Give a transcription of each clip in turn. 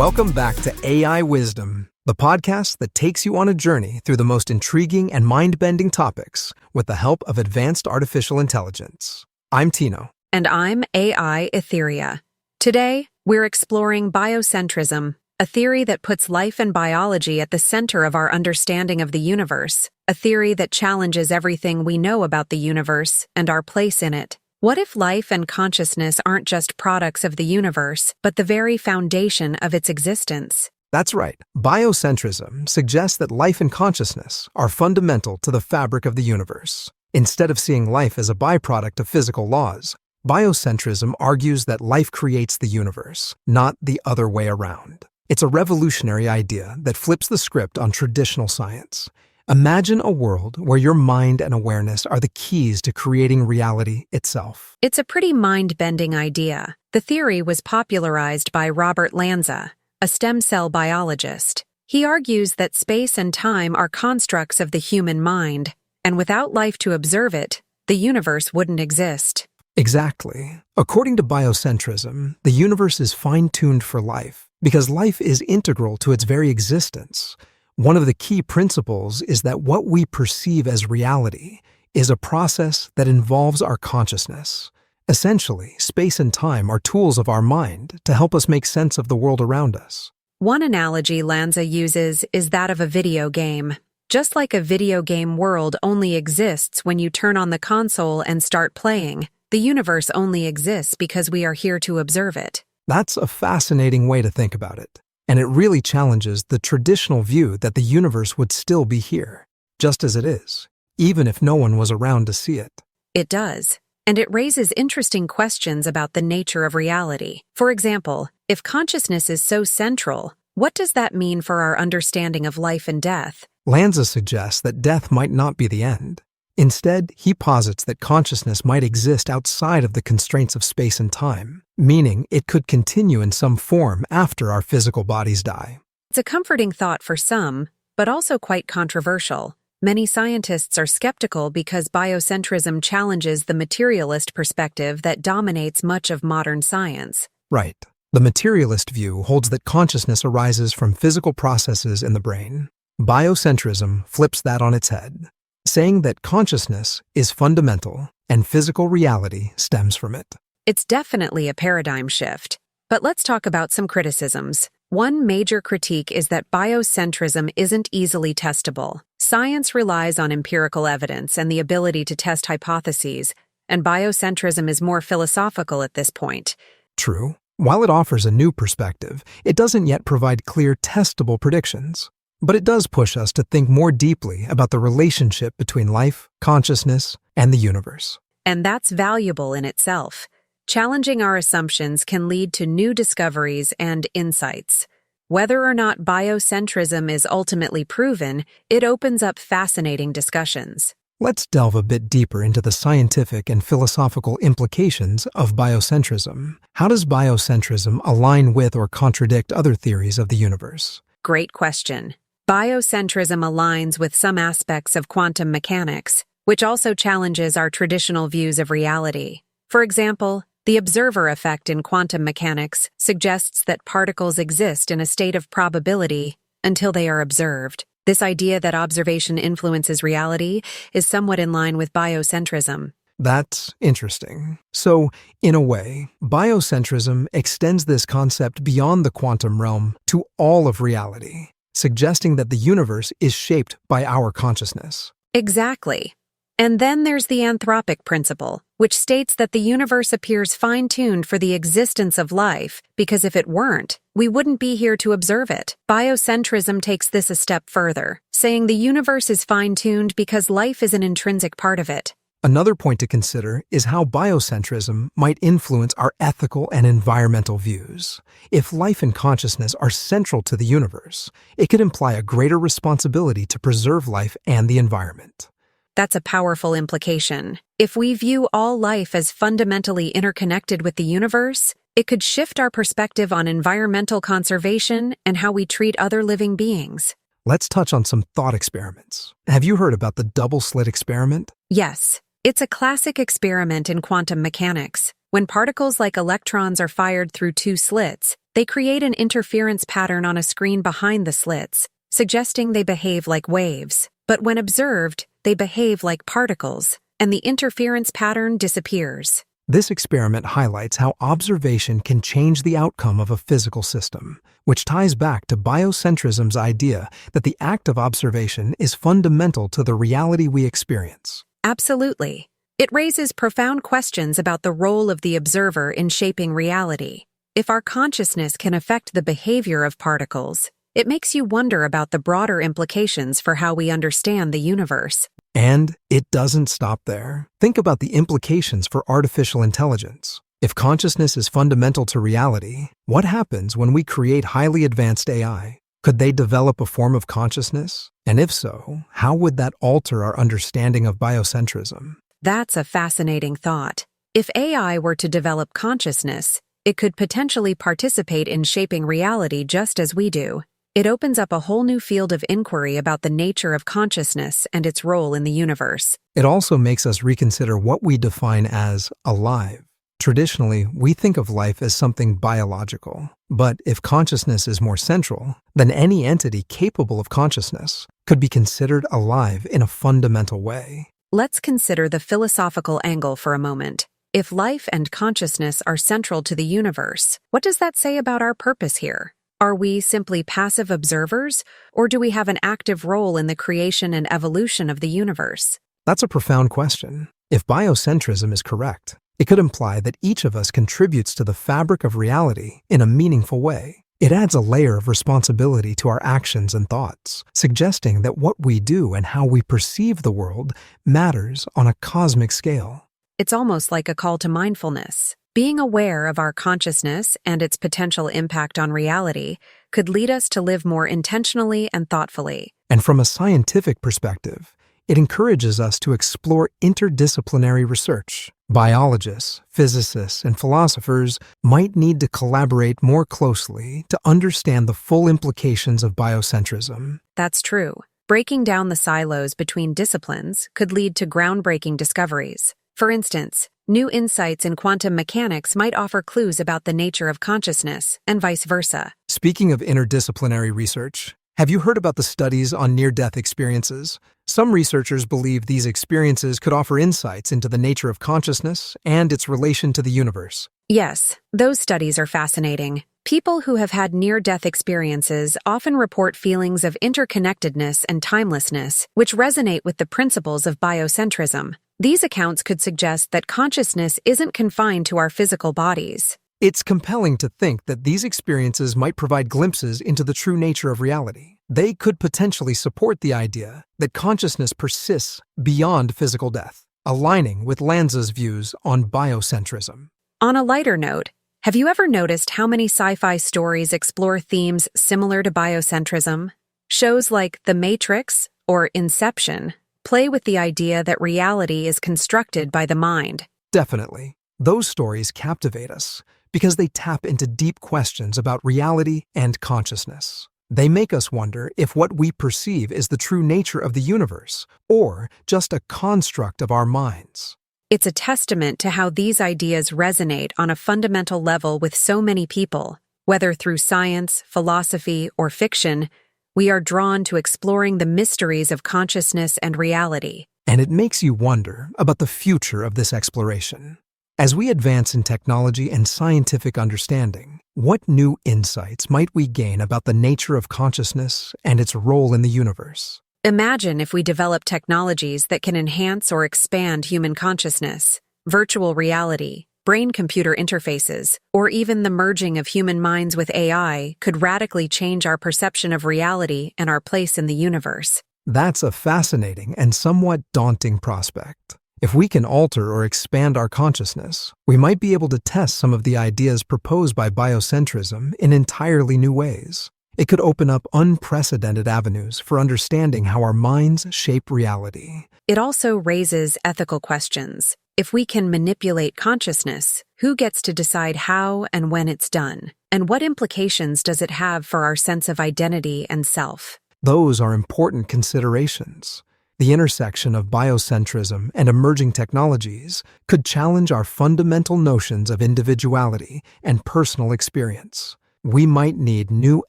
Welcome back to AiWisdom, the podcast that takes you on a journey through the most intriguing and mind-bending topics with the help of advanced artificial intelligence. I'm Tino. And I'm AI Etheria. Today, we're exploring biocentrism, a theory that puts life and biology at the center of our understanding of the universe, a theory that challenges everything we know about the universe and our place in it. What if life and consciousness aren't just products of the universe, but the very foundation of its existence? That's right. Biocentrism suggests that life and consciousness are fundamental to the fabric of the universe. Instead of seeing life as a byproduct of physical laws, biocentrism argues that life creates the universe, not the other way around. It's a revolutionary idea that flips the script on traditional science. Imagine a world where your mind and awareness are the keys to creating reality itself. It's a pretty mind-bending idea. The theory was popularized by Robert Lanza, a stem cell biologist. He argues that space and time are constructs of the human mind, and without life to observe it, the universe wouldn't exist. Exactly. According to biocentrism, the universe is fine-tuned for life because life is integral to its very existence. One of the key principles is that what we perceive as reality is a process that involves our consciousness. Essentially, space and time are tools of our mind to help us make sense of the world around us. One analogy Lanza uses is that of a video game. Just like a video game world only exists when you turn on the console and start playing, the universe only exists because we are here to observe it. That's a fascinating way to think about it. And it really challenges the traditional view that the universe would still be here, just as it is, even if no one was around to see it. It does. And it raises interesting questions about the nature of reality. For example, if consciousness is so central, what does that mean for our understanding of life and death? Lanza suggests that death might not be the end. Instead, he posits that consciousness might exist outside of the constraints of space and time, meaning it could continue in some form after our physical bodies die. It's a comforting thought for some, but also quite controversial. Many scientists are skeptical because biocentrism challenges the materialist perspective that dominates much of modern science. Right. The materialist view holds that consciousness arises from physical processes in the brain. Biocentrism flips that on its head, saying that consciousness is fundamental and physical reality stems from it. It's definitely a paradigm shift. But let's talk about some criticisms. One major critique is that biocentrism isn't easily testable. Science relies on empirical evidence and the ability to test hypotheses, and biocentrism is more philosophical at this point. True. While it offers a new perspective, it doesn't yet provide clear, testable predictions. But it does push us to think more deeply about the relationship between life, consciousness, and the universe. And that's valuable in itself. Challenging our assumptions can lead to new discoveries and insights. Whether or not biocentrism is ultimately proven, it opens up fascinating discussions. Let's delve a bit deeper into the scientific and philosophical implications of biocentrism. How does biocentrism align with or contradict other theories of the universe? Great question. Biocentrism aligns with some aspects of quantum mechanics, which also challenges our traditional views of reality. For example, the observer effect in quantum mechanics suggests that particles exist in a state of probability until they are observed. This idea that observation influences reality is somewhat in line with biocentrism. That's interesting. So, in a way, biocentrism extends this concept beyond the quantum realm to all of reality, suggesting that the universe is shaped by our consciousness. Exactly. And then there's the anthropic principle, which states that the universe appears fine-tuned for the existence of life, because if it weren't, we wouldn't be here to observe it. Biocentrism takes this a step further, saying the universe is fine-tuned because life is an intrinsic part of it. Another point to consider is how biocentrism might influence our ethical and environmental views. If life and consciousness are central to the universe, it could imply a greater responsibility to preserve life and the environment. That's a powerful implication. If we view all life as fundamentally interconnected with the universe, it could shift our perspective on environmental conservation and how we treat other living beings. Let's touch on some thought experiments. Have you heard about the double-slit experiment? Yes. It's a classic experiment in quantum mechanics. When particles like electrons are fired through two slits, They create an interference pattern on a screen behind the slits, suggesting they behave like waves. But when observed, they behave like particles, and the interference pattern disappears. This experiment highlights how observation can change the outcome of a physical system, which ties back to biocentrism's idea that the act of observation is fundamental to the reality we experience. Absolutely. It raises profound questions about the role of the observer in shaping reality. If our consciousness can affect the behavior of particles, it makes you wonder about the broader implications for how we understand the universe. And it doesn't stop there. Think about the implications for artificial intelligence. If consciousness is fundamental to reality, what happens when we create highly advanced AI? Could they develop a form of consciousness? And if so, how would that alter our understanding of biocentrism? That's a fascinating thought. If AI were to develop consciousness, it could potentially participate in shaping reality just as we do. It opens up a whole new field of inquiry about the nature of consciousness and its role in the universe. It also makes us reconsider what we define as alive. Traditionally, we think of life as something biological. But if consciousness is more central, then any entity capable of consciousness could be considered alive in a fundamental way. Let's consider the philosophical angle for a moment. If life and consciousness are central to the universe, what does that say about our purpose here? Are we simply passive observers, or do we have an active role in the creation and evolution of the universe? That's a profound question. If biocentrism is correct, it could imply that each of us contributes to the fabric of reality in a meaningful way. It adds a layer of responsibility to our actions and thoughts, suggesting that what we do and how we perceive the world matters on a cosmic scale. It's almost like a call to mindfulness. Being aware of our consciousness and its potential impact on reality could lead us to live more intentionally and thoughtfully. And from a scientific perspective, it encourages us to explore interdisciplinary research. Biologists, physicists, and philosophers might need to collaborate more closely to understand the full implications of biocentrism. That's true. Breaking down the silos between disciplines could lead to groundbreaking discoveries. For instance, new insights in quantum mechanics might offer clues about the nature of consciousness, and vice versa. Speaking of interdisciplinary research, have you heard about the studies on near-death experiences? Some researchers believe these experiences could offer insights into the nature of consciousness and its relation to the universe. Yes, those studies are fascinating. People who have had near-death experiences often report feelings of interconnectedness and timelessness, which resonate with the principles of biocentrism. These accounts could suggest that consciousness isn't confined to our physical bodies. It's compelling to think that these experiences might provide glimpses into the true nature of reality. They could potentially support the idea that consciousness persists beyond physical death, aligning with Lanza's views on biocentrism. On a lighter note, have you ever noticed how many sci-fi stories explore themes similar to biocentrism? Shows like The Matrix or Inception play with the idea that reality is constructed by the mind. Definitely. Those stories captivate us because they tap into deep questions about reality and consciousness. They make us wonder if what we perceive is the true nature of the universe or just a construct of our minds. It's a testament to how these ideas resonate on a fundamental level with so many people. Whether through science, philosophy, or fiction, we are drawn to exploring the mysteries of consciousness and reality. And it makes you wonder about the future of this exploration. As we advance in technology and scientific understanding, what new insights might we gain about the nature of consciousness and its role in the universe? Imagine if we develop technologies that can enhance or expand human consciousness. Virtual reality, brain-computer interfaces, or even the merging of human minds with AI could radically change our perception of reality and our place in the universe. That's a fascinating and somewhat daunting prospect. If we can alter or expand our consciousness, we might be able to test some of the ideas proposed by biocentrism in entirely new ways. It could open up unprecedented avenues for understanding how our minds shape reality. It also raises ethical questions. If we can manipulate consciousness, who gets to decide how and when it's done? And what implications does it have for our sense of identity and self? Those are important considerations. The intersection of biocentrism and emerging technologies could challenge our fundamental notions of individuality and personal experience. we might need new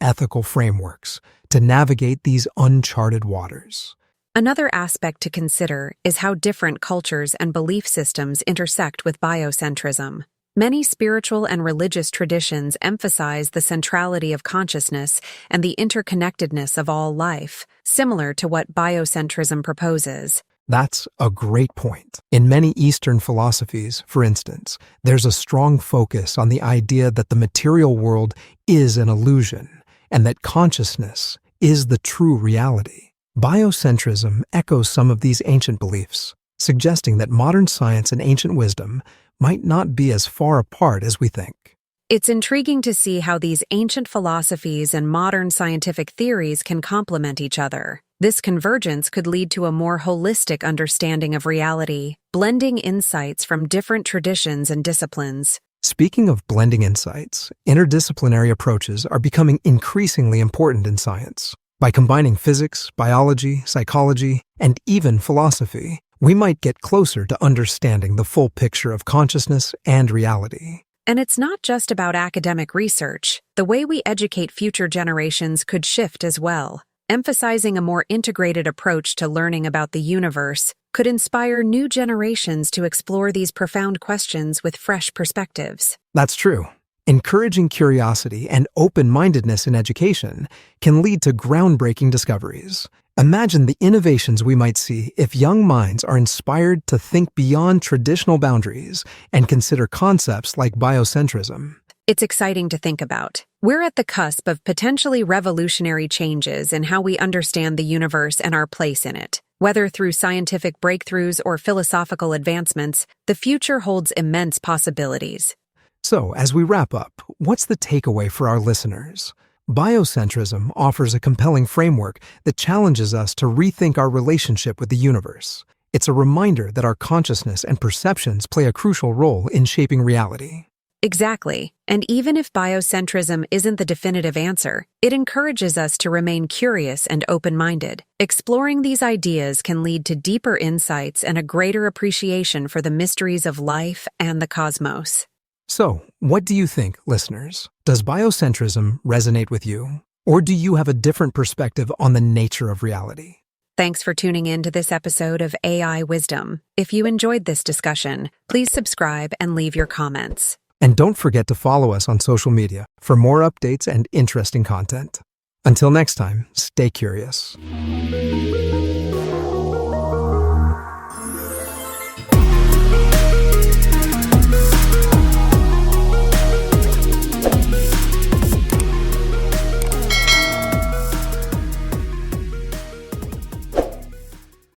ethical frameworks to navigate these uncharted waters. Another aspect to consider is how different cultures and belief systems intersect with biocentrism. Many spiritual and religious traditions emphasize the centrality of consciousness and the interconnectedness of all life, similar to what biocentrism proposes. That's a great point. In many Eastern philosophies, for instance, there's a strong focus on the idea that the material world is an illusion and that consciousness is the true reality. Biocentrism echoes some of these ancient beliefs, suggesting that modern science and ancient wisdom might not be as far apart as we think. It's intriguing to see how these ancient philosophies and modern scientific theories can complement each other. This convergence could lead to a more holistic understanding of reality, blending insights from different traditions and disciplines. Speaking of blending insights, interdisciplinary approaches are becoming increasingly important in science. By combining physics, biology, psychology, and even philosophy, we might get closer to understanding the full picture of consciousness and reality. And it's not just about academic research. The way we educate future generations could shift as well. Emphasizing a more integrated approach to learning about the universe could inspire new generations to explore these profound questions with fresh perspectives. That's true. Encouraging curiosity and open-mindedness in education can lead to groundbreaking discoveries. Imagine the innovations we might see if young minds are inspired to think beyond traditional boundaries and consider concepts like biocentrism. It's exciting to think about. We're at the cusp of potentially revolutionary changes in how we understand the universe and our place in it. Whether through scientific breakthroughs or philosophical advancements, the future holds immense possibilities. So, as we wrap up, what's the takeaway for our listeners? Biocentrism offers a compelling framework that challenges us to rethink our relationship with the universe. It's a reminder that our consciousness and perceptions play a crucial role in shaping reality. Exactly. And even if biocentrism isn't the definitive answer, it encourages us to remain curious and open-minded. Exploring these ideas can lead to deeper insights and a greater appreciation for the mysteries of life and the cosmos. So, what do you think, listeners? Does biocentrism resonate with you? Or do you have a different perspective on the nature of reality? Thanks for tuning in to this episode of AiWisdom. If you enjoyed this discussion, please subscribe and leave your comments. And don't forget to follow us on social media for more updates and interesting content. Until next time, stay curious.